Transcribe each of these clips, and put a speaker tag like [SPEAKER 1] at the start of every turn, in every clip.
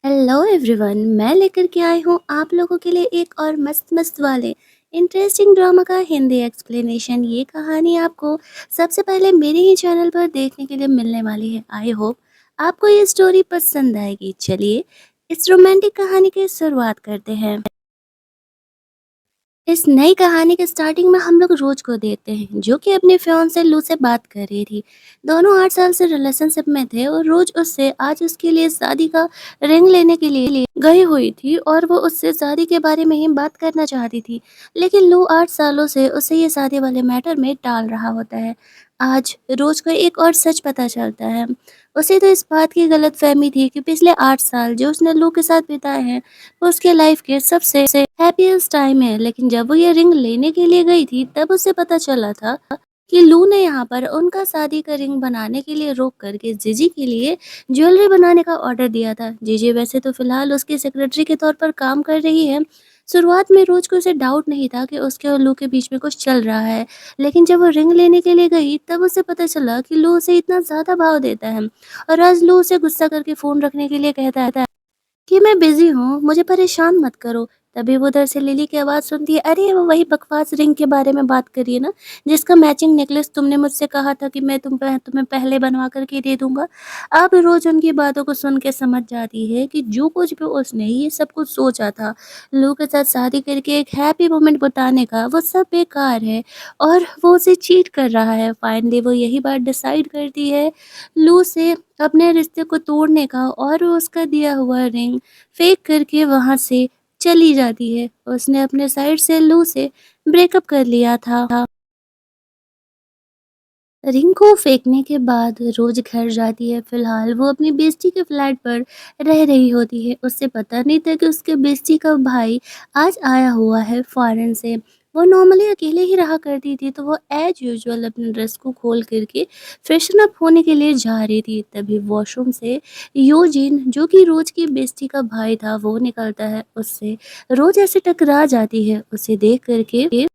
[SPEAKER 1] Hello everyone, मैं लेकर के आई हूँ आप लोगों के लिए एक और मस्त मस्त वाले इंटरेस्टिंग ड्रामा का हिंदी एक्सप्लेनेशन। ये कहानी आपको सबसे पहले मेरे ही चैनल पर देखने के लिए मिलने वाली है। आई होप आपको ये स्टोरी पसंद आएगी। चलिए इस रोमांटिक कहानी की शुरुआत करते हैं। इस नई कहानी के स्टार्टिंग में हम लोग रोज को देखते हैं जो कि अपने फियांसे लू से बात कर रही थी। दोनों 8 साल से रिलेशनशिप में थे और रोज उससे आज उसके लिए शादी का रिंग लेने के लिए गई हुई थी और वो उससे शादी के बारे में ही बात करना चाहती थी। लेकिन लू 8 सालों से उसे ये शादी वाले मैटर में टाल रहा होता है। आज रोज को एक और सच पता चलता है। उसे तो इस बात की गलतफहमी थी कि पिछले 8 साल जो उसने लू के साथ बिताए हैं वो उसके लाइफ के सबसे हैप्पीएस्ट टाइम है। लेकिन जब वो ये रिंग लेने के लिए गई थी तब उसे पता चला था कि लू ने यहाँ पर उनका शादी का रिंग बनाने के लिए रोक करके जीजी के लिए ज्वेलरी बनाने का ऑर्डर दिया था। जीजी वैसे तो फिलहाल उसकी सेक्रेटरी के तौर पर काम कर रही है। शुरुआत में रोज को उसे डाउट नहीं था कि उसके और लू के बीच में कुछ चल रहा है। लेकिन जब वो रिंग लेने के लिए गई तब उसे पता चला कि लू उसे इतना ज्यादा भाव देता है। और आज लू उसे गुस्सा करके फोन रखने के लिए कहता है कि मैं बिज़ी हूँ, मुझे परेशान मत करो। तभी वो उधर से लिली की आवाज़ सुनती है, अरे वो वही बकवास रिंग के बारे में बात करिए ना, जिसका मैचिंग नेकलेस तुमने मुझसे कहा था कि मैं तुम्हें पहले बनवा कर के दे दूँगा। अब रोज़ उनकी बातों को सुन के समझ जाती है कि जो कुछ भी उसने ये सब कुछ सोचा था, लू के साथ शादी करके एक हैप्पी मोमेंट बिताने का, वो सब बेकार है और वो उसे चीट कर रहा है। फाइनली वो यही बात डिसाइड करती है लू से अपने रिश्ते को तोड़ने का और वो उसका दिया हुआ रिंग फेंक करके वहाँ से चली जाती है। उसने अपने साइड से लू से ब्रेकअप कर लिया था। रिंग को फेंकने के बाद रोज घर जाती है। फिलहाल वो अपनी बेस्टी के फ्लैट पर रह रही होती है। उसे पता नहीं था कि उसके बेस्टी का भाई आज आया हुआ है फॉरेन से। वो नॉर्मली अकेले ही रहा करती थी तो वो एज यूजुअल अपने ड्रेस को खोल करके फ्रेशन अप होने के लिए जा रही थी। तभी वॉशरूम से योजिन जो कि रोज की बेस्टी का भाई था वो निकलता है। उससे रोज ऐसे टकरा जाती है। उसे देख करके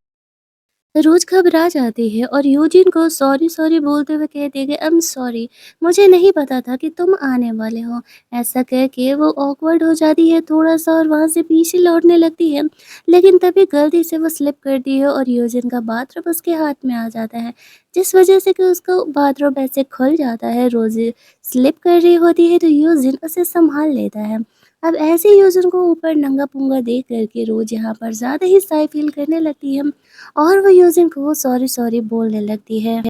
[SPEAKER 1] रोज घबरा जाती है और यूजिन को सॉरी सॉरी बोलते हुए कहती है कि आई एम सॉरी, मुझे नहीं पता था कि तुम आने वाले हो। ऐसा कह के वो ऑकवर्ड हो जाती है थोड़ा सा और वहां से पीछे लौटने लगती है। लेकिन तभी गलती से वो स्लिप करती है और यूजिन का बाथरूम उसके हाथ में आ जाता है, जिस वजह से कि उसका बाथरूम ऐसे खुल जाता है। रोज स्लिप कर रही होती है तो यूजिन उसे संभाल लेता है। अब ऐसे ही यूजिन को ऊपर नंगा पुंगा देख करके रोज यहाँ पर ज्यादा ही साई फील करने लगती है और वो यूजिन को सॉरी सॉरी बोलने लगती है।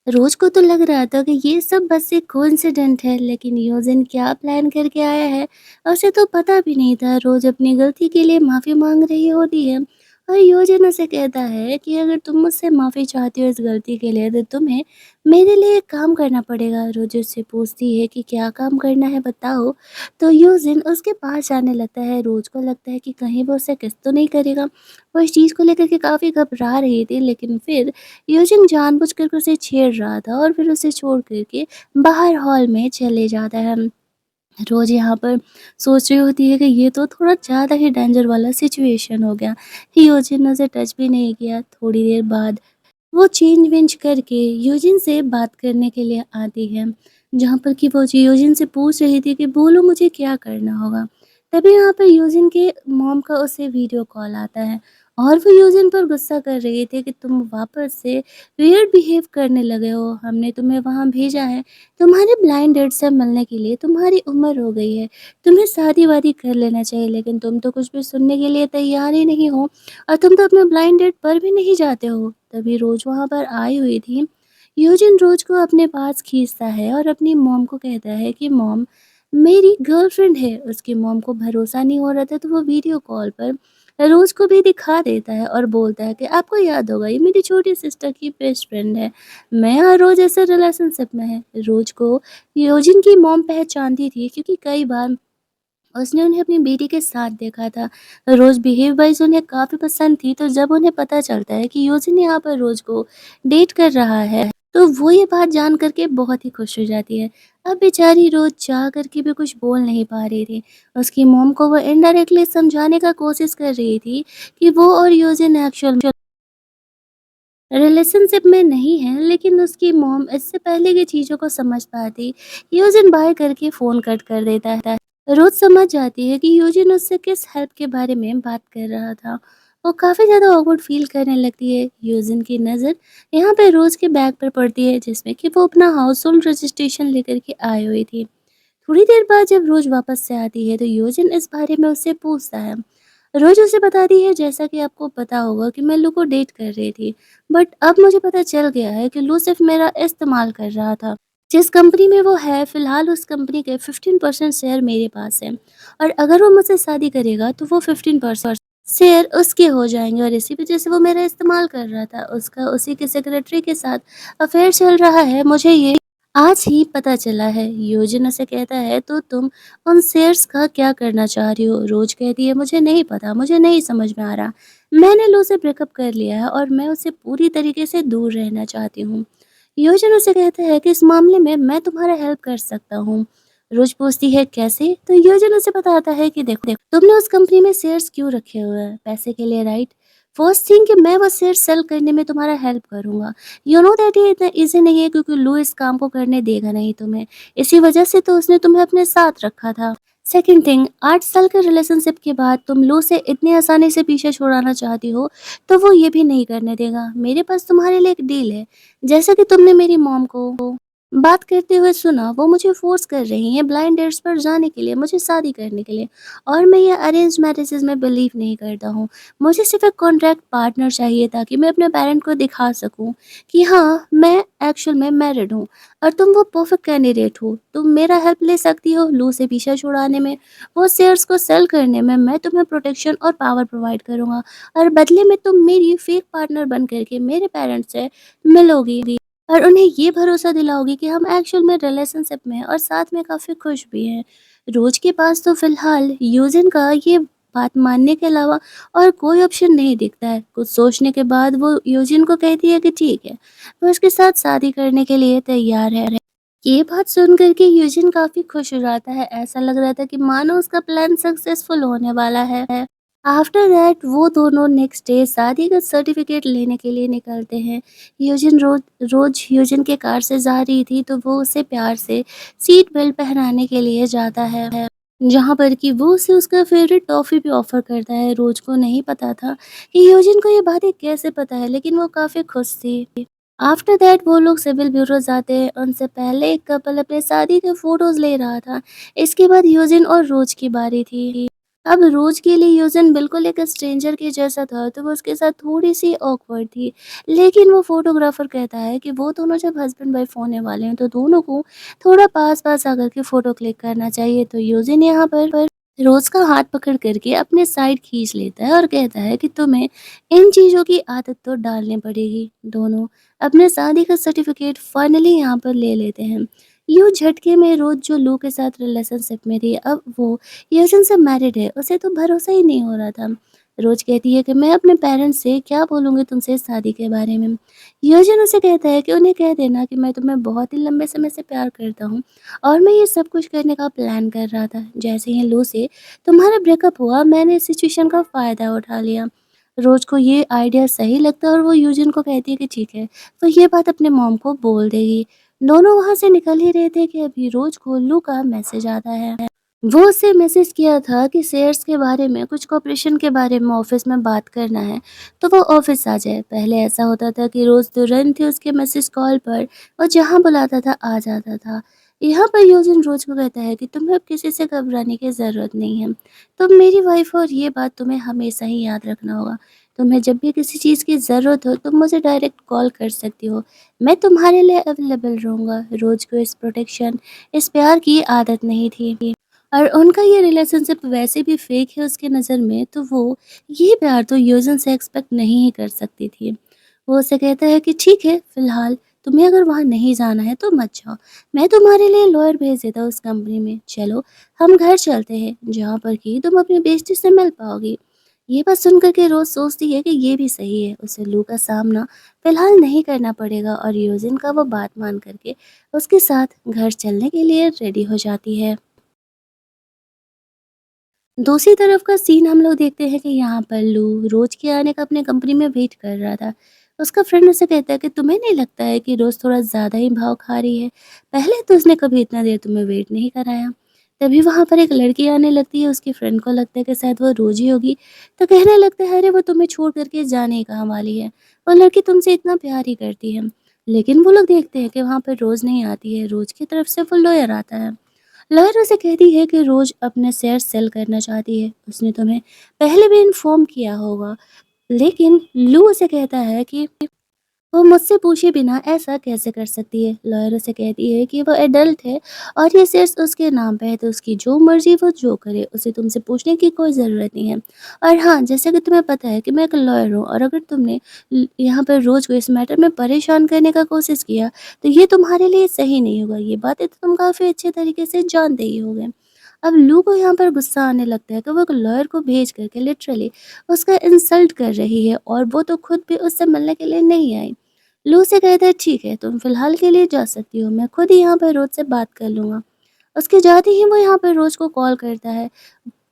[SPEAKER 1] रोज को तो लग रहा था कि ये सब बस एक कोइंसिडेंट है, लेकिन यूजिन क्या प्लान करके आया है उसे तो पता भी नहीं था। रोज अपनी गलती के लिए माफ़ी मांग रही होती है और यूजिन उसे कहता है कि अगर तुम मुझसे माफ़ी चाहती हो इस गलती के लिए तो तुम्हें मेरे लिए एक काम करना पड़ेगा। रोज उससे पूछती है कि क्या काम करना है बताओ। तो यूजिन उसके पास जाने लगता है। रोज को लगता है कि कहीं वो उसे किस तो नहीं करेगा। वो इस चीज़ को लेकर के काफ़ी घबरा रही थी, लेकिन फिर यूजिन जानबूझकर के उसे छेड़ रहा था और फिर उसे छोड़ कर के बाहर हॉल में चले जाता है। रोज़ यहाँ पर सोच रही होती है कि ये तो थोड़ा ज़्यादा ही डेंजर वाला सिचुएशन हो गया। यूजिन ने उसे टच भी नहीं किया। थोड़ी देर बाद वो चेंज वेंज करके यूजिन से बात करने के लिए आती है, जहाँ पर कि वो यूजिन से पूछ रही थी कि बोलो मुझे क्या करना होगा। तभी यहाँ पर यूजिन के मॉम का उसे वीडियो कॉल आता है और वो यूजिन पर गुस्सा कर रही थी कि तुम वापस से वियर्ड बिहेव करने लगे हो। हमने तुम्हें वहाँ भेजा है तुम्हारे ब्लाइंड डेट से मिलने के लिए। तुम्हारी उम्र हो गई है, तुम्हें शादी वादी कर लेना चाहिए, लेकिन तुम तो कुछ भी सुनने के लिए तैयार ही नहीं हो और तुम तो अपने ब्लाइंड डेट पर भी नहीं जाते हो। तभी रोज वहाँ पर आई हुई थी। यूजिन रोज को अपने पास खींचता है और अपनी मॉम को कहता है कि मॉम मेरी गर्लफ्रेंड है। उसकी मॉम को भरोसा नहीं हो रहा था तो वो वीडियो कॉल पर रोज को भी दिखा देता है और बोलता है कि आपको याद होगा ये मेरी छोटी सिस्टर की बेस्ट फ्रेंड है। मैं और रोज ऐसे रिलेशनशिप में है। रोज को यूजिन की मॉम पहचानती थी क्योंकि कई बार उसने उन्हें अपनी बेटी के साथ देखा था। रोज़ बिहेव वाइज़ उन्हें काफ़ी पसंद थी, तो जब उन्हें पता चलता है कि यूजिन यहाँ पर रोज़ को डेट कर रहा है, तो वो ये बात जान कर के बहुत ही खुश हो जाती है। अब बेचारी रोज़ चाह कर के भी कुछ बोल नहीं पा रही थी। उसकी मॉम को वो इनडायरेक्टली समझाने का कोशिश कर रही थी कि वो और यूजिन एक्चुअल रिलेशनशिप में नहीं है, लेकिन उसकी मॉम इससे पहले की चीज़ों को समझ पाती, यूजिन बाय करके फ़ोन कट कर देता है। रोज़ समझ जाती है कि यूजिन उससे किस हेल्प के बारे में बात कर रहा था। वो काफ़ी ज़्यादा ऑकवर्ड फ़ील करने लगती है। यूजिन की नज़र यहाँ पे रोज़ के बैग पर पड़ती है, जिसमें कि वो अपना हाउस होल्ड रजिस्ट्रेशन लेकर के आई हुई थी। थोड़ी देर बाद जब रोज़ वापस से आती है, तो यूजिन इस बारे में उससे पूछता है। रोज़ उसे बताती है, जैसा कि आपको पता होगा कि मैं लू को डेट कर रही थी, बट अब मुझे पता चल गया है कि लू सिर्फ़ मेरा इस्तेमाल कर रहा था। जिस कंपनी में वो है, फ़िलहाल उस कंपनी के 15% शेयर मेरे पास हैं, और अगर वो मुझसे शादी करेगा तो वो 15% शेयर उसके हो जाएँगे, और इसी वज़ह से वो मेरा इस्तेमाल कर रहा था। उसका उसी के सेक्रेटरी के साथ अफ़ेयर चल रहा है, मुझे ये आज ही पता चला है। योजना से कहता है, तो तुम उन शेयर्स का क्या करना चाह रही हो? रोज़ कहती है, मुझे नहीं पता, मुझे नहीं समझ में आ रहा। मैंने लो से ब्रेकअप कर लिया है और मैं उससे पूरी तरीके से दूर रहना चाहती हूँ। योजना से कहता है कि इस मामले में मैं तुम्हारा हेल्प कर सकता हूँ। रोज़ पूछती है, कैसे? तो योजना से बताता है कि देखो देखो, तुमने उस कंपनी में शेयर्स क्यों रखे हुए हैं? पैसे के लिए, राइट? फर्स्ट थिंग कि मैं वो शेयर सेल करने में तुम्हारा हेल्प करूँगा। यू नो दैट ये इतना ईज़ी नहीं है, क्योंकि लू इस काम को करने देगा नहीं तुम्हें। इसी वजह से तो उसने तुम्हें अपने साथ रखा था। सेकंड थिंग, 8 साल के रिलेशनशिप के बाद तुम लू से इतनी आसानी से पीछे छुड़ाना चाहती हो, तो वो ये भी नहीं करने देगा। मेरे पास तुम्हारे लिए एक डील है। जैसा कि तुमने मेरी मॉम को बात करते हुए सुना, वो मुझे फ़ोर्स कर रही हैं ब्लाइंड डेट्स पर जाने के लिए, मुझे शादी करने के लिए, और मैं ये अरेंज मैरेजेस में बिलीव नहीं करता हूँ। मुझे सिर्फ़ एक कॉन्ट्रैक्ट पार्टनर चाहिए, ताकि मैं अपने पेरेंट को दिखा सकूँ कि हाँ, मैं एक्चुअल में मैरिड हूँ, और तुम वो परफेक्ट कैंडिडेट हो। तुम मेरा हेल्प ले सकती हो लू से पीछा छुड़ाने में, वो शेयर्स को सेल करने में। मैं तुम्हें प्रोटेक्शन और पावर प्रोवाइड करूँगा, और बदले में तुम मेरी फेक पार्टनर बन कर के मेरे पेरेंट्स से मिलोगी, और उन्हें ये भरोसा दिलाओगी कि हम एक्चुअल में रिलेशनशिप में हैं और साथ में काफ़ी खुश भी हैं। रोज़ के पास तो फ़िलहाल यूजिन का ये बात मानने के अलावा और कोई ऑप्शन नहीं दिखता है। कुछ सोचने के बाद वो यूजिन को कहती है कि ठीक है, वो उसके साथ शादी करने के लिए तैयार है। ये बात सुन कर के यूजिन काफ़ी खुश हो जाता है। ऐसा लग रहा था कि मानो उसका प्लान सक्सेसफुल होने वाला है। आफ्टर दैट वो दोनों नेक्स्ट डे शादी का सर्टिफिकेट लेने के लिए निकलते हैं। यूजिन रोज यूजिन के कार से जा रही थी, तो वो उसे प्यार से सीट बेल्ट पहनाने के लिए जाता है, जहाँ पर कि वो उसे उसका फेवरेट टॉफ़ी भी ऑफ़र करता है। रोज को नहीं पता था कि यूजिन को ये बातें कैसे पता है, लेकिन वो काफ़ी खुश थी। आफ्टर दैट वो लोग सिविल ब्यूरो जाते हैं। उनसे पहले एक कपल अपने शादी के फ़ोटोज़ ले रहा था। इसके बाद यूजिन और रोज की बारी थी। अब रोज़ के लिए यूज़न बिल्कुल एक स्ट्रेंजर के जैसा था, तो वो उसके साथ थोड़ी-सी ऑकवर्ड थी। लेकिन वो फ़ोटोग्राफ़र कहता है कि वो दोनों जब हस्बैंड वाइफ़ होने वाले हैं, तो दोनों को थोड़ा पास-पास आकर के फ़ोटो क्लिक करना चाहिए। तो यूज़िन यहाँ पर रोज़ का हाथ पकड़ कर के अपने साइड खींच लेता है और कहता है कि तुम्हें इन चीज़ों की आदत तो डालनी पड़ेगी। दोनों अपने शादी का सर्टिफ़िकेट फाइनली यहाँ पर ले लेते हैं। यूँ झटके में रोज़ जो लू के साथ रिलेशनशिप में थी, अब वो यूजिन से मैरिड है, उसे तो भरोसा ही नहीं हो रहा था। रोज़ कहती है कि मैं अपने पेरेंट्स से क्या बोलूँगी तुमसे इस शादी के बारे में। यूजिन उसे कहता है कि उन्हें कह देना कि मैं तुम्हें बहुत ही लंबे समय से प्यार करता हूँ, और मैं ये सब कुछ करने का प्लान कर रहा था। जैसे ही लू से तुम्हारा ब्रेकअप हुआ, मैंने इस सिचुएशन का फ़ायदा उठा लिया। रोज़ को ये आइडिया सही लगता है, और वो यूजिन को कहती है कि ठीक है, वो ये बात अपने मॉम को बोल देगी। दोनों वहाँ से निकल ही रहे थे कि अभी रोज़ को लू का मैसेज आता है। वो उससे मैसेज किया था कि शेयर्स के बारे में, कुछ कॉपरेशन के बारे में ऑफिस में बात करना है, तो वो ऑफिस आ जाए। पहले ऐसा होता था कि रोज़ तुरंत ही उसके मैसेज कॉल पर वो जहाँ बुलाता था आ जाता था। यहाँ पर यूजिन रोज़ को कहता है कि तुम्हें अब किसी से घबराने की ज़रूरत नहीं है। तुम मेरी वाइफ हो, और ये बात तुम्हें हमेशा ही याद रखना होगा। तुम्हें जब भी किसी चीज़ की ज़रूरत हो, तुम मुझे डायरेक्ट कॉल कर सकती हो। मैं तुम्हारे लिए अवेलेबल रहूँगा। रोज़ को इस प्रोटेक्शन, इस प्यार की आदत नहीं थी, और उनका ये रिलेशनशिप वैसे भी फेक है उसकी नज़र में, तो वो ये प्यार तो यूज़न से एक्सपेक्ट नहीं ही कर सकती थी। वो उससे कहता है कि ठीक है, फ़िलहाल तुम्हें अगर वहाँ नहीं जाना है तो मत जाओ। मैं तुम्हारे लिए लॉयर भेज देता हूँ उस कंपनी में। चलो, हम घर चलते हैं, जहाँ पर कि तुम अपनी बेस्टी से मिल पाओगी। ये बात सुन कर के रोज़ सोचती है कि ये भी सही है, उसे लू का सामना फ़िलहाल नहीं करना पड़ेगा, और यूज़िन का वो बात मान कर के उसके साथ घर चलने के लिए रेडी हो जाती है। दूसरी तरफ का सीन हम लोग देखते हैं कि यहाँ पर लू रोज के आने का अपने कंपनी में वेट कर रहा था। उसका फ्रेंड उसे कहता है कि तुम्हें नहीं लगता है कि रोज़ थोड़ा ज़्यादा ही भाव खा रही है? पहले तो उसने कभी इतना देर तुम्हें वेट नहीं कराया। तभी वहाँ पर एक लड़की आने लगती है, उसकी फ्रेंड को लगता है कि शायद वो रोज़ ही होगी, तो कहने लगता है अरे वो तुम्हें छोड़ कर के जाने ही कहाँ वाली है, वो लड़की तुमसे इतना प्यार ही करती है। लेकिन वो लोग देखते हैं कि वहाँ पर रोज़ नहीं आती है, रोज़ की तरफ से वो लॉयर आता है। लॉयर उसे कहती है कि रोज़ अपने शेयर सेल करना चाहती है, उसने तुम्हें पहले भी इन्फॉर्म किया होगा। लेकिन लू उसे कहता है कि वो मुझसे पूछे बिना ऐसा कैसे कर सकती है। लॉयर उसे कहती है कि वो एडल्ट है और ये शेयर्स उसके नाम पे है, तो उसकी जो मर्जी वो जो करे, उसे तुमसे पूछने की कोई ज़रूरत नहीं है। और हाँ, जैसे कि तुम्हें पता है कि मैं एक लॉयर हूँ, और अगर तुमने यहाँ पर रोज़ को इस मैटर में परेशान करने का कोशिश किया, तो ये तुम्हारे लिए सही नहीं होगा। ये बातें तो तुम काफ़ी अच्छे तरीके से जानते ही होगे। अब लू को यहाँ पर गुस्सा आने लगता है कि वो एक लॉयर को भेज करके लिटरली उसका इंसल्ट कर रही है, और वो तो खुद भी उससे मिलने के लिए नहीं आई। लू से कहता है ठीक है, तुम फिलहाल के लिए जा सकती हो, मैं खुद ही यहाँ पर रोज से बात कर लूँगा। उसके जाते ही वो यहाँ पर रोज को कॉल करता है।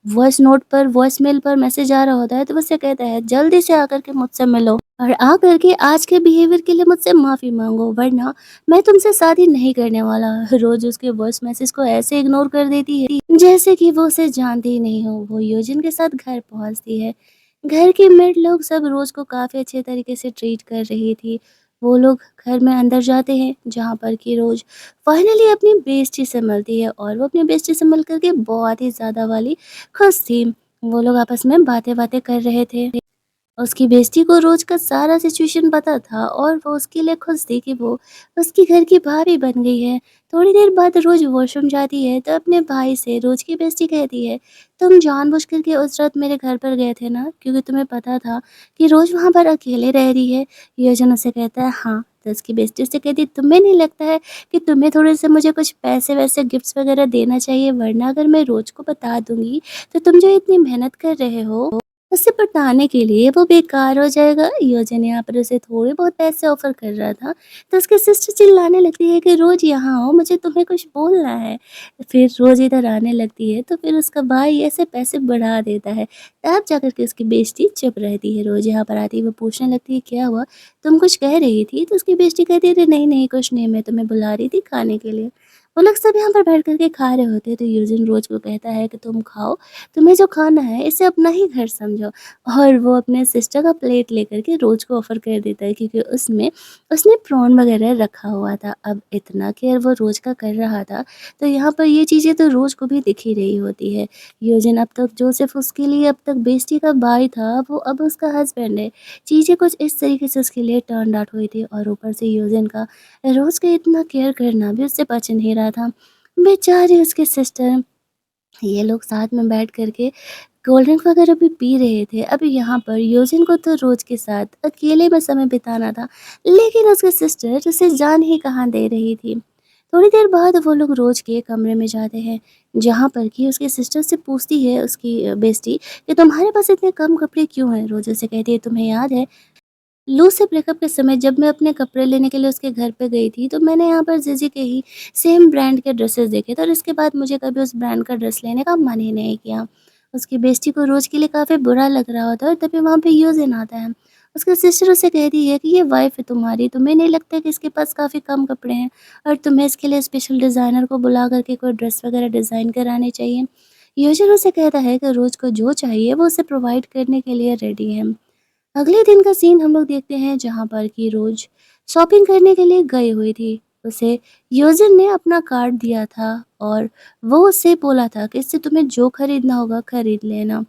[SPEAKER 1] वॉइसमेल पर मैसेज आ रहा होता है, तो वो उससे कहता है जल्दी से आकर के मुझसे मिलो, और आकर के आज के बिहेवियर के लिए मुझसे माफ़ी माँगो, वरना मैं तुमसे शादी नहीं करने वाला। रोज़ उसके वॉइस मैसेज को ऐसे इग्नोर कर देती है जैसे कि वो उसे जानती ही नहीं हो। वो योजिन के साथ घर पहुँचती है। घर के मेड लोग सब रोज़ को काफ़ी अच्छे तरीके से ट्रीट कर रही थी। वो लोग घर में अंदर जाते हैं, जहाँ पर कि रोज़ फाइनली अपनी बेस्टी से मिलती है, और वो अपनी बेस्टी से मिल कर के बहुत ही ज़्यादा वाली खुश थी। वो लोग आपस में बातें-बातें कर रहे थे। उसकी बेस्टी को रोज़ का सारा सिचुएशन पता था, और वो उसके लिए खुश थी कि वो उसके घर की भाभी बन गई है। थोड़ी देर बाद रोज़ वॉशरूम जाती है, तो अपने भाई से रोज़ की बेस्टी कहती है, तुम जानबूझ कर के उस रात मेरे घर पर गए थे ना, क्योंकि तुम्हें पता था कि रोज़ वहाँ पर अकेले रह रही है। योजन उसे कहता है हाँ। तो उसकी बेस्टी उससे कहती, तुम्हें नहीं लगता है कि तुम्हें थोड़े से मुझे कुछ पैसे वैसे गिफ्ट्स वगैरह देना चाहिए, वरना अगर मैं रोज़ को बता दूंगी तो तुम जो इतनी मेहनत कर रहे हो उसे पटाने के लिए वो बेकार हो जाएगा। योजन यहाँ पर उसे थोड़े बहुत पैसे ऑफर कर रहा था, तो उसकी सिस्टर चिल्लाने लगती है कि रोज यहाँ आओ, मुझे तुम्हें कुछ बोलना है। फिर रोज इधर आने लगती है, तो फिर उसका भाई ऐसे पैसे बढ़ा देता है, तब जाकर के उसकी बेइज्जती चुप रहती है। रोज यहाँ पर आती है, वो पूछने लगती है क्या हुआ, तुम कुछ कह रही थी? तो उसकी बेइज्जती कहती है, नहीं नहीं कुछ नहीं, मैं तुम्हें बुला रही थी खाने के लिए। वो लोग सब यहाँ पर बैठ करके खा रहे होते हैं, तो यूजिन रोज को कहता है कि तुम खाओ, तुम्हें जो खाना है इसे अपना ही घर समझो। और वो अपने सिस्टर का प्लेट लेकर के रोज को ऑफ़र कर देता है, क्योंकि उसमें उसने प्रॉन वग़ैरह रखा हुआ था। अब इतना केयर वो रोज़ का कर रहा था, तो यहाँ पर ये चीज़ें तो रोज़ को भी दिख ही रही होती है। योजिन अब तक जो सिर्फ़ उसके लिए अब तक बेइज़्ज़ती का भाई था, वो अब उसका हस्बैंड है। चीज़ें कुछ इस तरीके से उसके लिए टर्न्ड आउट हुई थी, और ऊपर से योजिन का रोज़ का इतना केयर करना भी उससे पच नहीं रहा था। बेचारी उसकी सिस्टर, ये लोग साथ में बैठ कर के कोल्ड ड्रिंक वगैरह भी पी रहे थे। अभी यहाँ पर योजिन को तो रोज़ के साथ अकेले में समय बिताना था, लेकिन उसकी सिस्टर उसे जान ही कहाँ दे रही थी। थोड़ी देर बाद वो लोग रोज़ के कमरे में जाते हैं, जहाँ पर कि उसकी सिस्टर से पूछती है उसकी बेस्टी कि तुम्हारे पास इतने कम कपड़े क्यों हैं? रोज़ उसे कहती है तुम्हें याद है लू से ब्रेकअप के समय जब मैं अपने कपड़े लेने के लिए उसके घर पे गई थी, तो मैंने यहाँ पर जीजी के ही सेम ब्रांड के ड्रेसेस देखे थे, और इसके बाद मुझे कभी उस ब्रांड का ड्रेस लेने का मन ही नहीं किया। उसकी बेस्टी को रोज़ के लिए काफ़ी बुरा लग रहा होता है, और तभी वहाँ पे यूजिन आता है। उसकी सिस्टर उसे कहती है कि ये वाइफ़ है तुम्हारी, तुम्हें नहीं लगता कि इसके पास काफ़ी कम कपड़े हैं, और तुम्हें इसके लिए स्पेशल डिज़ाइनर को बुला कर के कोई ड्रेस वगैरह डिज़ाइन कराने चाहिए। यूजिन उसे कहता है कि रोज़ को जो चाहिए वो उसे प्रोवाइड करने के लिए रेडी है। अगले दिन का सीन हम लोग देखते हैं, जहाँ पर कि रोज शॉपिंग करने के लिए गई हुई थी। उसे यूजिन ने अपना कार्ड दिया था, और वो उससे बोला था कि इससे तुम्हें जो खरीदना होगा खरीद लेना।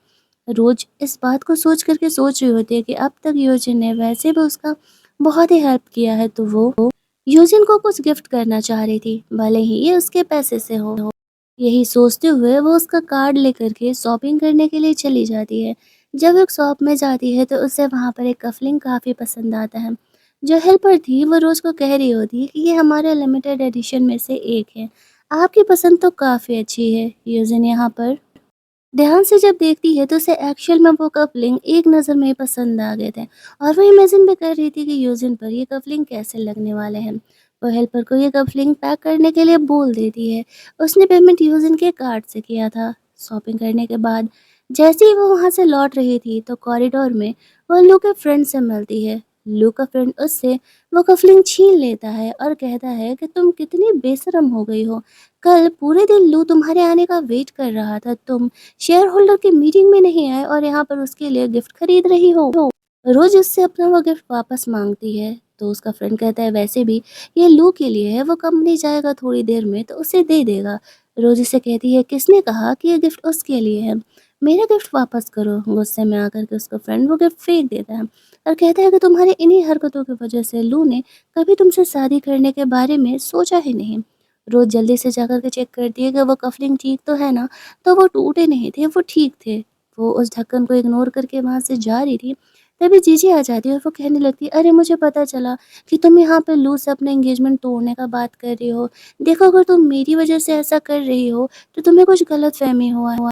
[SPEAKER 1] रोज इस बात को सोच करके सोच रही होती है कि अब तक यूजिन ने वैसे भी उसका बहुत ही हेल्प किया है, तो वो यूजिन को कुछ गिफ्ट करना चाह रही थी, भले ही ये उसके पैसे से हो। यही सोचते हुए वो उसका कार्ड लेकर के शॉपिंग करने के लिए चली जाती है। जब एक शॉप में जाती है, तो उसे वहाँ पर एक कफलिंग काफ़ी पसंद आता है। जो हेल्पर थी वो रोज़ को कह रही होती है कि ये हमारे लिमिटेड एडिशन में से एक है। आपकी पसंद तो काफ़ी अच्छी है। यूजिन यहाँ पर ध्यान से जब देखती है, तो उसे एक्चुअल में वो कपलिंग एक नज़र में ही पसंद आ गए थे, और वो इमेजिन भी कर रही थी कि यूजिन पर ये कपलिंग कैसे लगने वाले हैं। वो हेल्पर को ये कपलिंग पैक करने के लिए बोल देती है। उसने पेमेंट यूजिन के कार्ड से किया था। शॉपिंग करने के बाद जैसे ही वो वहाँ से लौट रही थी, तो कॉरिडोर में वो लोग के फ्रेंड से मिलती है। लू का फ्रेंड उससे वो कफलिंग छीन लेता है और कहता है कि तुम कितनी बेशरम हो गई हो। कल पूरे दिन लू तुम्हारे आने का वेट कर रहा था, तुम शेयर होल्डर की मीटिंग में नहीं आए और यहाँ पर उसके लिए गिफ्ट खरीद रही हो। रोज उससे अपना वो गिफ्ट वापस मांगती है तो उसका फ्रेंड कहता है वैसे भी ये लू के लिए है, वो कंपनी जाएगा थोड़ी देर में तो उसे दे देगा। रोज उसे कहती है किसने कहा कि ये गिफ्ट उसके लिए है, मेरा गिफ्ट वापस करो। गुस्से में आकर के उसका फ्रेंड वो गिफ्ट फेंक देता है और कहता है कि तुम्हारे इन्हीं हरकतों की वजह से लू ने कभी तुमसे शादी करने के बारे में सोचा ही नहीं। रोज जल्दी से जाकर के चेक करती है कि वो कफलिंग ठीक तो है ना, तो वो टूटे नहीं थे, वो ठीक थे। वो उस ढक्कन को इग्नोर करके वहां से जा रही थी, तभी जीजी आ जाती है और वो कहने लगती है अरे मुझे पता चला कि तुम यहाँ पे लू से अपने एंगेजमेंट तोड़ने का बात कर रही हो। देखो अगर तुम मेरी वजह से ऐसा कर रही हो तो तुम्हें कुछ गलत फहमी हुआ है।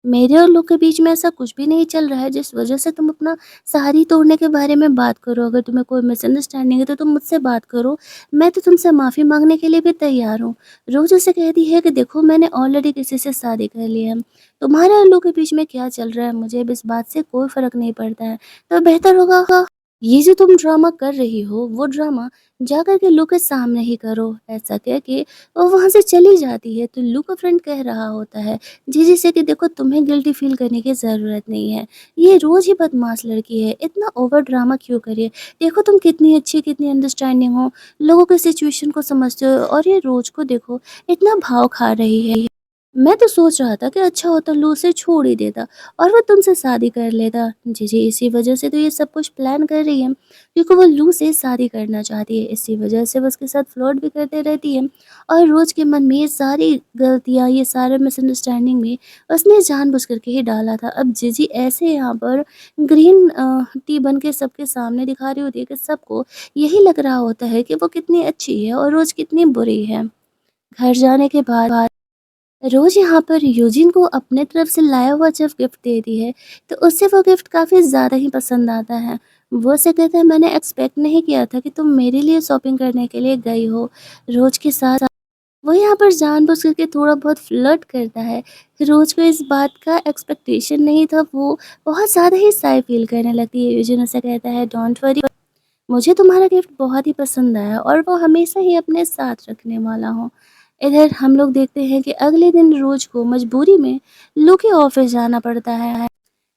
[SPEAKER 1] मेरे और लोग के बीच में ऐसा कुछ भी नहीं चल रहा है जिस वजह से तुम अपना साड़ी तोड़ने के बारे में बात करो। अगर तुम्हें कोई मिसअंडरस्टैंडिंग है तो तुम मुझसे बात करो, मैं तो तुमसे माफ़ी मांगने के लिए भी तैयार हूँ। रोज उसे कहती है कि देखो मैंने ऑलरेडी किसी से शादी कर ली है, तुम्हारे और लोग के बीच में क्या चल रहा है मुझे अब इस बात से कोई फर्क नहीं पड़ता है। तो बेहतर होगा ये जो तुम ड्रामा कर रही हो वो ड्रामा जाकर के लू के सामने ही करो। ऐसा कह के वो वहां से चली जाती है तो लू का फ्रेंड कह रहा होता है जीजी से कि देखो तुम्हें गिल्टी फील करने की ज़रूरत नहीं है, ये रोज़ ही बदमाश लड़की है, इतना ओवर ड्रामा क्यों करिए। देखो तुम कितनी अच्छी कितनी अंडरस्टैंडिंग हो, लोगों की सिचुएशन को समझते हो और ये रोज़ को देखो इतना भाव खा रही है। मैं तो सोच रहा था कि अच्छा होता लू उसे छोड़ ही देता और वो तुमसे शादी कर लेता। जी इसी वजह से तो ये सब कुछ प्लान कर रही है क्योंकि वो लू से शादी करना चाहती है, इसी वजह से वो उसके साथ फ्लर्ट भी करते रहती है और रोज के मन में ये सारी गलतियाँ ये सारे मिसअंडरस्टैंडिंग में उसने जानबूझ करके ही डाला था। अब जीजी ऐसे यहाँ पर ग्रीन टी बन के सबके सामने दिखा रही होती है कि सबको यही लग रहा होता है कि वो कितनी अच्छी है और रोज कितनी बुरी है। घर जाने के बाद रोज यहाँ पर यूजिन को अपने तरफ से लाया हुआ जब गिफ्ट देती है तो उससे वो गिफ्ट काफ़ी ज़्यादा ही पसंद आता है। वो उसे कहता है मैंने एक्सपेक्ट नहीं किया था कि तुम मेरे लिए शॉपिंग करने के लिए गई हो। रोज के साथ वो यहाँ पर जानबूझ करके थोड़ा बहुत फ्लर्ट करता है। रोज को इस बात का एक्सपेक्टेशन नहीं था, वो बहुत ज़्यादा ही शाय फील करने लगती है। यूजिन उसे कहता है डोंट वरी, मुझे तुम्हारा गिफ्ट बहुत ही पसंद आया और वो हमेशा ही अपने साथ रखने वाला हूँ। इधर हम लोग देखते हैं कि अगले दिन रोज को मजबूरी में लू के ऑफिस जाना पड़ता है।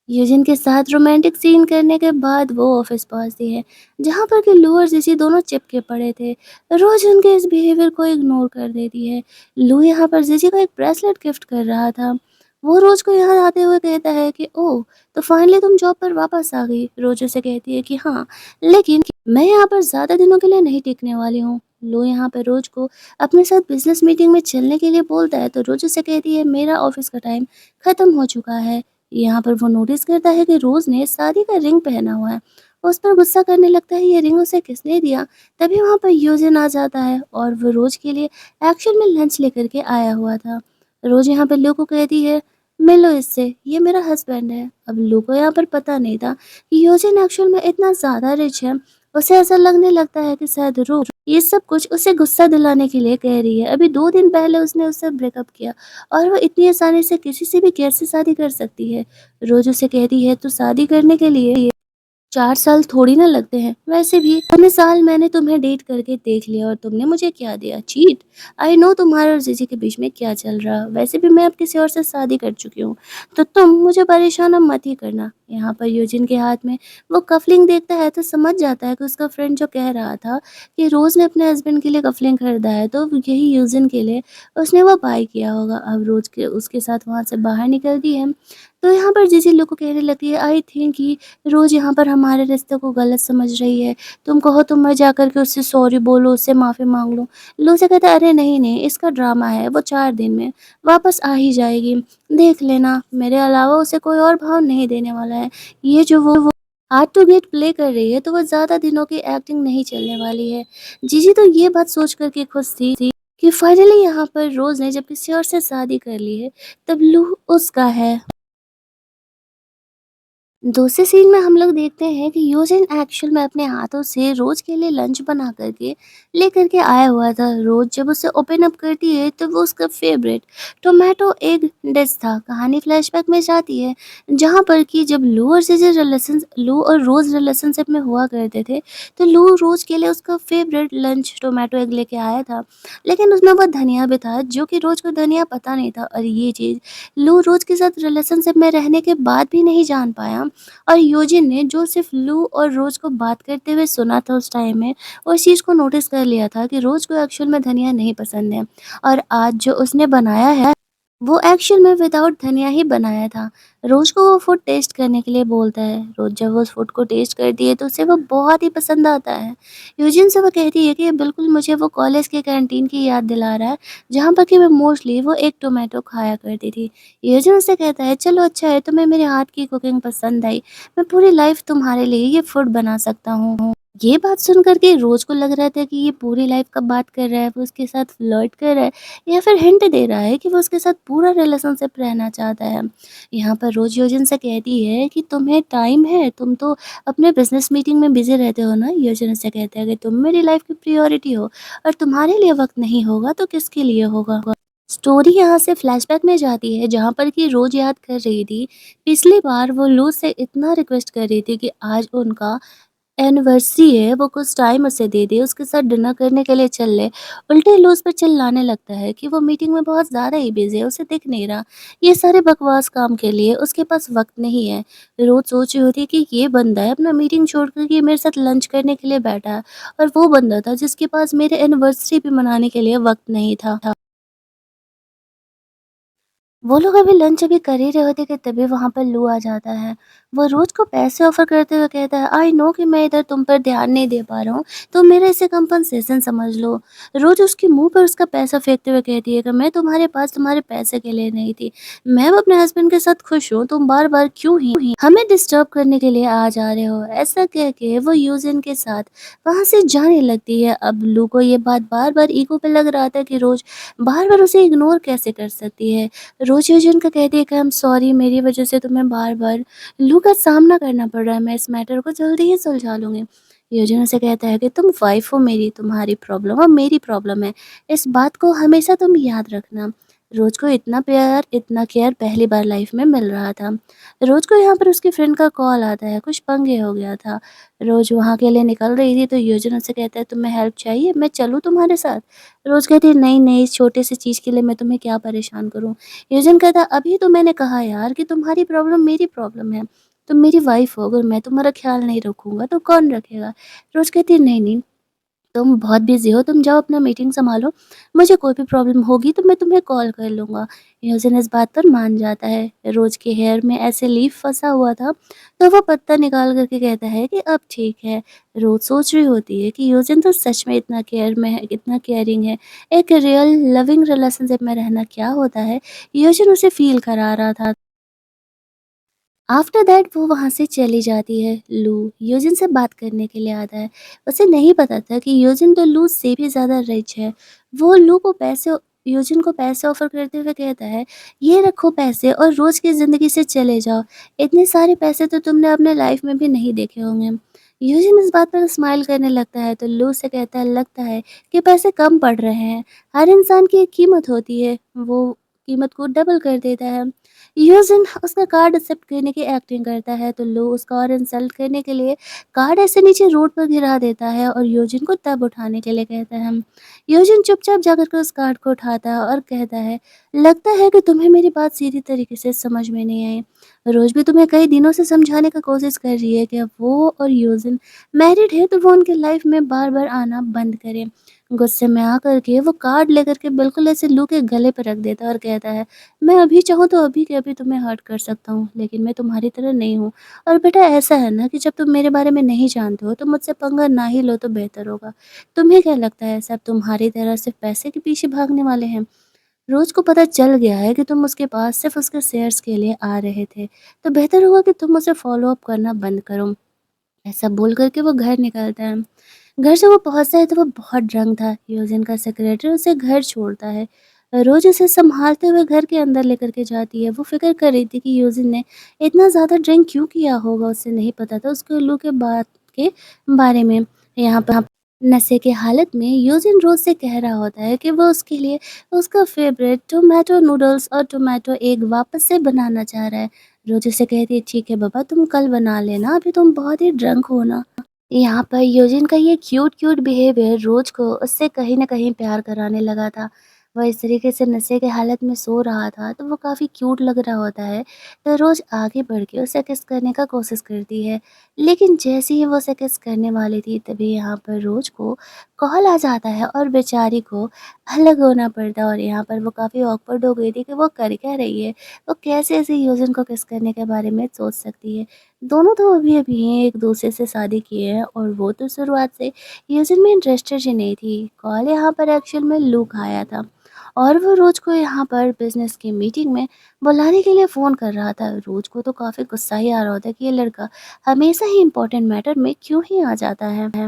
[SPEAKER 1] यूजिन के साथ रोमांटिक सीन करने के बाद वो ऑफिस पहुंचती है जहां पर कि लू और जीजी दोनों चिपके पड़े थे। रोज उनके इस बिहेवियर को इग्नोर कर देती है। लू यहाँ पर जीजी को एक ब्रेसलेट गिफ्ट कर रहा था, वो रोज को यहाँ आते हुए कहता है कि ओह तो फाइनली तुम जॉब पर वापस आ गई। रोज उसे कहती है कि हाँ लेकिन मैं यहाँ पर ज़्यादा दिनों के लिए नहीं टिकने वाली हूँ। लो यहाँ पर रोज को अपने साथ बिजनेस मीटिंग में चलने के लिए बोलता है तो रोज उसे कहती है मेरा ऑफिस का टाइम ख़त्म हो चुका है। यहाँ पर वो नोटिस करता है कि रोज ने शादी का रिंग पहना हुआ है, वो उस पर गुस्सा करने लगता है ये रिंग उसे किसने दिया। तभी वहाँ पर यूजिन आ जाता है और वो रोज के लिए एक्चुअल में लंच लेकर के आया हुआ था। रोज यहाँ पर लो को कहती है मिलो इससे, ये मेरा हस्बैंड है। अब लो को यहाँ पर पता नहीं था कि यूजिन एक्चुअल में इतना ज़्यादा रिच है। उसे ऐसा लगने लगता है कि शायद रो ये सब कुछ उसे गुस्सा दिलाने के लिए कह रही है। अभी 2 दिन पहले उसने उससे ब्रेकअप किया और वो इतनी आसानी से किसी से भी कैसे शादी कर सकती है। रोज उसे कहती है तो शादी करने के लिए 4 साल थोड़ी ना लगते हैं, वैसे भी इतने साल मैंने तुम्हें डेट करके देख लिया और तुमने मुझे क्या दिया, चीट। आई नो तुम्हारे और जीजी के बीच में क्या चल रहा, वैसे भी मैं अब किसी और से शादी कर चुकी हूँ, तो तुम मुझे परेशान अब मत ही करना। यहाँ पर यूजिन के हाथ में वो कफलिंग देखता है तो समझ जाता है कि उसका फ्रेंड जो कह रहा था कि रोज ने अपने हस्बैंड के लिए कफलिंग खरीदा है तो यही यूजिन के लिए उसने वो बाय किया होगा। अब रोज के उसके साथ वहाँ से बाहर निकलती है तो यहाँ पर जीजी लोग को कहने लगती है आई थिंक कि रोज़ यहाँ पर हमारे रिश्ते को गलत समझ रही है, तुम कहो तो मैं जाकर के उससे सॉरी बोलूँ, उससे माफ़ी माँग लूँ। लो से कहता है अरे नहीं इसका ड्रामा है, वो 4 दिन में वापस आ ही जाएगी, देख लेना, मेरे अलावा उसे कोई और भाव नहीं देने वाला है। ये जो वो हार्ड टू गेट प्ले कर रही है तो वो ज़्यादा दिनों की एक्टिंग नहीं चलने वाली है। जीजी तो ये बात सोच कर के खुश थी कि फाइनली यहाँ पर रोज़ ने जब किसी और से शादी कर ली है तब लू उसका है। दूसरे सीन में हम लोग देखते हैं कि यूजिन एक्चुअल में अपने हाथों से रोज के लिए लंच बना करके लेकर के आया हुआ था। रोज जब उसे ओपन अप करती है तो वो उसका फेवरेट टोमेटो एग डिश था। कहानी फ्लैशबैक में जाती है जहाँ पर कि जब लू और रोज रिलेशनशिप में हुआ करते थे, तो लू रोज के लिए उसका फेवरेट लंच टोमेटो एग लेके आया था, लेकिन उसमें बहुत धनिया भी था जो कि रोज को धनिया पता नहीं था। और ये चीज़ लू रोज के साथ रिलेशनशिप में रहने के बाद भी नहीं जान पाया। और यूजिन ने जो सिर्फ लू और रोज को बात करते हुए सुना था उस टाइम में, उस चीज़ को नोटिस कर लिया था कि रोज को एक्चुअल में धनिया नहीं पसंद है। और आज जो उसने बनाया है वो एक्चुअल में विदाउट धनिया ही बनाया था। रोज को वो फूड टेस्ट करने के लिए बोलता है। रोज जब वो उस फूड को टेस्ट करती है तो उसे वो बहुत ही पसंद आता है। यूजिन से वो कहती है कि ये बिल्कुल मुझे वो कॉलेज के कैंटीन की याद दिला रहा है जहाँ पर कि मैं मोस्टली वो एक टोमेटो खाया करती थी। यूजिन उससे कहता है चलो अच्छा है, तुम्हें मेरे हाथ की कुकिंग पसंद आई, मैं पूरी लाइफ तुम्हारे लिए ये फूड बना सकता हूँ। ये बात सुन कर के रोज को लग रहा था कि ये पूरी लाइफ का बात कर रहा है, वो उसके साथ फ्लर्ट कर रहा है या फिर हिंट दे रहा है कि वो उसके साथ पूरा रिलेशनशिप रहना चाहता है। यहाँ पर रोज योजन से कहती है कि तुम्हें टाइम है, तुम तो अपने बिजनेस मीटिंग में बिजी रहते हो ना। योजन से कहता है कि तुम मेरी लाइफ की प्रायोरिटी हो और तुम्हारे लिए वक्त नहीं होगा तो किसके लिए होगा। स्टोरी यहाँ से फ्लैशबैक में जाती है जहाँ पर कि रोज याद कर रही थी पिछली बार वो लू से इतना रिक्वेस्ट कर रही थी कि आज उनका एनिवर्सरी है, वो कुछ टाइम उसे दे दे, उसके साथ डिनर करने के लिए चल ले। उल्टे लू उस पर चिल्लाने लगता है कि वो मीटिंग में बहुत ज़्यादा ही बिज़ी है, उसे दिख नहीं रहा। ये सारे बकवास काम के लिए उसके पास वक़्त नहीं है। रोज़ सोच रही होती है कि ये बंदा है अपना मीटिंग छोड़ कर के मेरे साथ लंच करने के लिए बैठा है, और वो बंदा था जिसके पास मेरे एनिवर्सरी भी मनाने के लिए वक़्त नहीं था। वो लोग अभी लंच अभी कर ही रहे होते कि तभी वहाँ पर लू आ जाता है। वो रोज़ को पैसे ऑफ़र करते हुए कहता है, आई नो कि मैं इधर तुम पर ध्यान नहीं दे पा रहा हूँ, तो मेरा इसे कंपनसेशन समझ लो। रोज़ उसके मुँह पर उसका पैसा फेंकते हुए कहती है कि मैं तुम्हारे पास तुम्हारे पैसे के लिए नहीं थी। मैं अब अपने हस्बैंड के साथ खुश हूँ, तुम बार-बार क्यों ही हमें डिस्टर्ब करने के लिए आ जा रहे हो? ऐसा कह के वो यूजिन के साथ वहाँ से जाने लगती है। अब लू को ये बात बार-बार ईगो पे लग रहा था कि रोज़ बार-बार उसे इग्नोर कैसे कर सकती है। रोज़ ये उनका कहती है कि आई एम सॉरी, मेरी वज़ह से तुम्हें बार-बार लू का सामना करना पड़ रहा है, मैं इस मैटर को जल्दी ही सुलझा लूँगी। योजन उसे कहता है कि तुम वाइफ़ हो मेरी, तुम्हारी प्रॉब्लम अब मेरी प्रॉब्लम है, इस बात को हमेशा तुम याद रखना। रोज़ को इतना प्यार, इतना केयर पहली बार लाइफ़ में मिल रहा था। रोज़ को यहाँ पर उसकी फ्रेंड का कॉल आता है, कुछ पंगे हो गया था। रोज़ वहाँ के लिए निकल रही थी तो योजन उससे कहता है तुम्हें हेल्प चाहिए? मैं चलूँ तुम्हारे साथ? रोज़ कहती है नहीं, नहीं, इस छोटे से चीज़ के लिए मैं तुम्हें क्या परेशान करूँ? योजन कहता अभी तो मैंने कहा यार कि तुम्हारी प्रॉब्लम मेरी प्रॉब्लम है। तुम मेरी वाइफ़ हो, अगर मैं तुम्हारा ख़्याल नहीं रखूँगा तो कौन रखेगा? रोज़ कहती है नहीं, नहीं, तुम बहुत बिज़ी हो, तुम जाओ अपना मीटिंग सँभालो, मुझे कोई भी प्रॉब्लम होगी तो मैं तुम्हें कॉल कर लूँगा। योजन इस बात पर मान जाता है। रोज़ के हेयर में ऐसे लीफ फँसा हुआ था, तो वो पत्ता निकाल कर के कहता है कि अब ठीक है। रोज़ सोच रही होती है कि योजन तो सच में इतना केयर में है, इतना केयरिंग है। एक रियल लविंग रिलेशनशिप में रहना क्या होता है, योजन उसे फ़ील करा रहा था। आफ्टर दैट वो वहाँ से चली जाती है। लू यूजिन से बात करने के लिए आता है। उसे नहीं पता था कि यूजिन तो लू से भी ज़्यादा रिच है। वो लू को पैसे यूजिन को पैसे ऑफ़र करते हुए कहता है, ये रखो पैसे और रोज़ की ज़िंदगी से चले जाओ। इतने सारे पैसे तो तुमने अपने लाइफ में भी नहीं देखे होंगे। यूजिन इस बात पर स्माइल करने लगता है तो लू से कहता है, लगता है कि पैसे कम पड़ रहे हैं। हर इंसान की एक कीमत होती है। वो कीमत को डबल कर देता है। यूजिन उसका कार्ड एक्सेप्ट करने की एक्टिंग करता है तो लो उसका और इंसल्ट करने के लिए कार्ड ऐसे नीचे रोड पर गिरा देता है और यूजिन को तब उठाने के लिए कहता है। यूजिन चुपचाप जाकर के उस कार्ड को उठाता है और कहता है, लगता है कि तुम्हें मेरी बात सीधी तरीके से समझ में नहीं आई। रोज भी तुम्हें कई दिनों से समझाने का कोशिश कर रही है कि अब वो और यूजिन मैरिड है तो वो उनके लाइफ में बार बार आना बंद करें। गुस्से में आकर के वो कार्ड लेकर के बिल्कुल ऐसे लू के गले पर रख देता है और कहता है, मैं अभी चाहूँ तो अभी के अभी तुम्हें हर्ट कर सकता हूँ, लेकिन मैं तुम्हारी तरह नहीं हूँ। और बेटा ऐसा है ना कि जब तुम मेरे बारे में नहीं जानते हो तो मुझसे पंगा ना ही लो तो बेहतर होगा। तुम्हें क्या लगता है सब तुम्हारी तरह सिर्फ पैसे के पीछे भागने वाले हैं? रोज को पता चल गया है कि तुम उसके पास सिर्फ उसके शेयर्स के लिए आ रहे थे, तो बेहतर होगा कि तुम उसे फॉलो अप करना बंद करो। ऐसा बोल कर के वो घर निकलता है। घर जब वो पहुँचता है तो वो बहुत ड्रंक था। यूजिन का सेक्रेटरी उसे घर छोड़ता है। रोज़ उसे सँभालते हुए घर के अंदर लेकर के जाती है। वो फ़िक्र कर रही थी कि यूजिन ने इतना ज़्यादा ड्रिंक क्यों किया होगा, उसे नहीं पता था उसके उल्लू के बात के बारे में। यहाँ पर नशे की हालत में यूजिन रोज़ से कह रहा होता है कि वो उसके लिए उसका फ़ेवरेट टोमेटो नूडल्स और टोमेटो एग वापस से बनाना चाह रहा है। रोज़ उसे कहती है, ठीक है बाबा, तुम कल बना लेना, अभी तुम बहुत ही ड्रंक हो ना। यहाँ पर यूजिन का ये क्यूट क्यूट बिहेवियर रोज को उससे कहीं न कहीं प्यार कराने लगा था। वह इस तरीके से नशे की हालत में सो रहा था तो वो काफ़ी क्यूट लग रहा होता है, तो रोज़ आगे बढ़ के उसे किस करने का कोशिश करती है। लेकिन जैसे ही वो उसे किस करने वाली थी तभी यहाँ पर रोज को कॉल आ जाता है और बेचारी को अलग होना पड़ता है, और यहाँ पर वो काफ़ी ऑकवर्ड हो गई थी कि वो कर क्या रही है। वो कैसे ऐसे यूजिन को किस करने के बारे में सोच सकती है। दोनों तो अभी-अभी एक दूसरे से शादी किए हैं और वो तो शुरुआत से यूजिन में इंटरेस्टेड ही नहीं थी। कॉल यहाँ पर एक्चुअल में लूक आया था और वो रोज़ को यहाँ पर बिज़नेस की मीटिंग में बुलाने के लिए फ़ोन कर रहा था। रोज़ को तो काफ़ी गुस्सा ही आ रहा होता है कि ये लड़का हमेशा ही इम्पोर्टेंट मैटर में क्यों ही आ जाता है।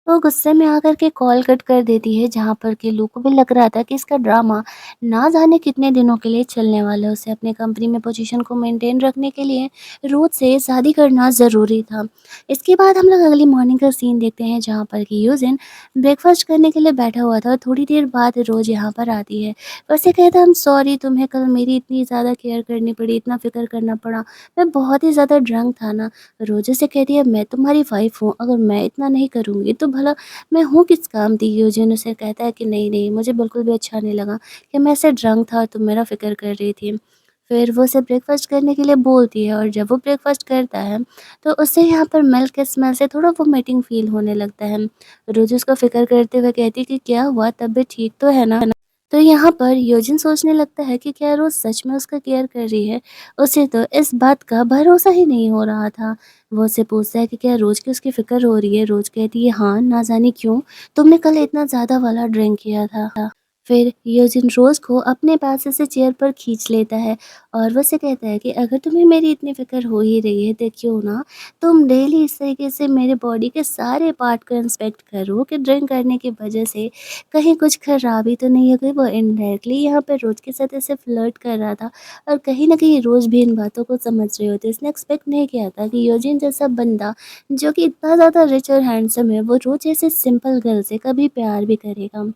[SPEAKER 1] वो गुस्से में आकर के कॉल कट कर देती है, जहाँ पर कि लू को भी लग रहा था कि इसका ड्रामा ना जाने कितने दिनों के लिए चलने वाला है। उसे अपने कंपनी में पोजीशन को मेंटेन रखने के लिए रोज से शादी करना ज़रूरी था। इसके बाद हम लोग अगली मॉर्निंग का सीन देखते हैं, जहाँ पर कि यूजिन ब्रेकफास्ट करने के लिए बैठा हुआ था और थोड़ी देर बाद रोज यहाँ पर आती है। वैसे कहता है, हम सॉरी, तुम्हें कल मेरी इतनी ज़्यादा केयर करनी पड़ी, इतना फ़िक्र करना पड़ा, मैं बहुत ही ज़्यादा ड्रंक था ना। रोज़ से कहती है, मैं तुम्हारी वाइफ़ हूँ, अगर मैं इतना नहीं करूँगी तो भला मैं हूँ किस काम की। यूजिन उसे कहता है कि नहीं-नहीं, मुझे बिल्कुल भी अच्छा नहीं लगा कि मैं ऐसे ड्रंक था और तुम मेरा फ़िक्र कर रही थी। फिर वो उसे ब्रेकफ़ास्ट करने के लिए बोलती है और जब वो ब्रेकफ़ास्ट करता है तो उसे यहाँ पर मिल्क के स्मेल से थोड़ा वोमिटिंग फ़ील होने लगता है। रोज़ उसका फ़िक्र करते हुए कहती है कि क्या हुआ, तबीयत ठीक तो है ना? तो यहाँ पर यूजिन सोचने लगता है कि क्या रोज़ सच में उसका केयर कर रही है? उसे तो इस बात का भरोसा ही नहीं हो रहा था। वो उससे पूछता है कि क्या रोज़ की उसकी फ़िक्र हो रही है? रोज़ कहती है, हाँ, ना जाने क्यों? तुमने कल इतना ज़्यादा वाला ड्रिंक किया था। फिर यूजिन रोज़ को अपने पास से चेयर पर खींच लेता है और वो उससे कहता है कि अगर तुम्हें मेरी इतनी फ़िक्र हो ही रही है तो क्यों ना तुम डेली इस तरीके से मेरे बॉडी के सारे पार्ट को इंस्पेक्ट करो कि ड्रिंक करने की वजह से कहीं कुछ खराबी तो नहीं हो गई। वो इनडायरेक्टली यहाँ पे रोज़ के साथ ऐसे फ्लर्ट कर रहा था और कहीं न कहीं रोज़ भी इन बातों को समझ रहे होते। उसने एक्सपेक्ट नहीं किया था कि यूजिन जैसा बंदा जो कि इतना ज़्यादा रिच और हैंडसम है, वो रोज़ ऐसे सिंपल गर्ल से कभी प्यार भी करेगा।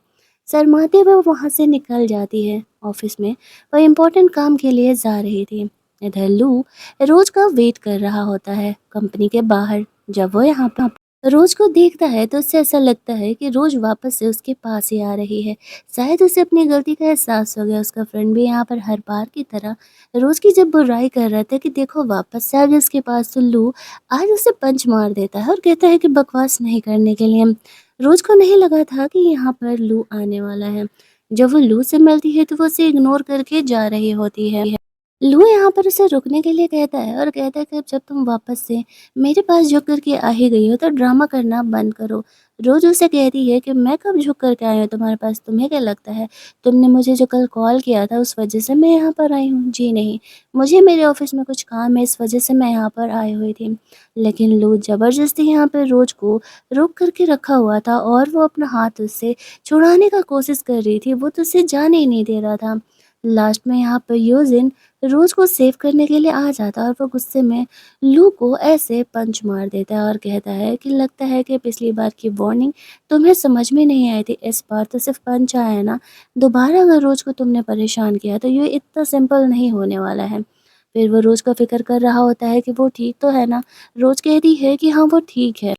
[SPEAKER 1] शर्माते हुए वो वहाँ से निकल जाती है। ऑफ़िस में वह इम्पोर्टेंट काम के लिए जा रही थी। इधर लू रोज़ का वेट कर रहा होता है कंपनी के बाहर। जब वो यहाँ पर रोज़ को देखता है तो उसे ऐसा लगता है कि रोज़ वापस से उसके पास ही आ रही है। शायद उसे अपनी गलती का एहसास हो गया। उसका फ्रेंड भी यहाँ पर हर बार की तरह रोज़ की जब बुराई कर रहा था कि देखो वापस से आ गया उसके पास, तो लू आज उसे पंच मार देता है और कहता है कि बकवास नहीं करने के लिए। रोज़ को नहीं लगा था कि यहाँ पर लू आने वाला है। जब वो लू से मिलती है तो वो उसे इग्नोर करके जा रही होती है। लू यहाँ पर उसे रुकने के लिए कहता है और कहता है कि जब तुम वापस से मेरे पास झुक कर के आ ही गई हो तो ड्रामा करना बंद करो। रोज़ उसे कहती है कि मैं कब झुक कर के आई हूँ तुम्हारे पास, तुम्हें क्या लगता है? तुमने मुझे जो कल कॉल किया था उस वजह से मैं यहाँ पर आई हूँ? जी नहीं, मुझे मेरे ऑफिस में कुछ काम है, इस वजह से मैं यहाँ पर आई हुई थी। लेकिन लू ज़बरदस्ती यहाँ पर रोज़ को रोक कर के रखा हुआ था और वो अपना हाथ उससे छुड़ाने का कोशिश कर रही थी, वो तो उसे जाने ही नहीं दे रहा था। लास्ट में यहाँ पर यूजिन रोज़ को सेव करने के लिए आ जाता है और वो गुस्से में लू को ऐसे पंच मार देता है और कहता है कि लगता है कि पिछली बार की वार्निंग तुम्हें समझ में नहीं आई थी, इस बार तो सिर्फ पंच आया है ना, दोबारा अगर रोज़ को तुमने परेशान किया तो ये इतना सिंपल नहीं होने वाला है। फिर वो रोज़ का फिक्र कर रहा होता है कि वो ठीक तो है ना। रोज़ कहती है कि हाँ वो ठीक है।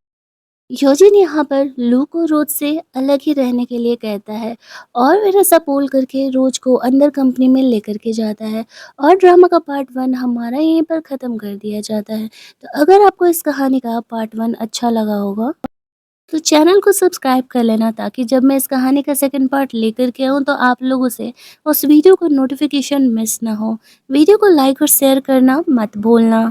[SPEAKER 1] योजिन यहाँ पर लू को रोज से अलग ही रहने के लिए कहता है और फिर ऐसा बोल करके रोज को अंदर कंपनी में लेकर के जाता है और ड्रामा का पार्ट 1 हमारा यहीं पर ख़त्म कर दिया जाता है। तो अगर आपको इस कहानी का पार्ट 1 अच्छा लगा होगा तो चैनल को सब्सक्राइब कर लेना, ताकि जब मैं इस कहानी का सेकंड पार्ट लेकर के आऊँ तो आप लोगों से उस वीडियो को नोटिफिकेशन मिस ना हो। वीडियो को लाइक और शेयर करना मत भूलना।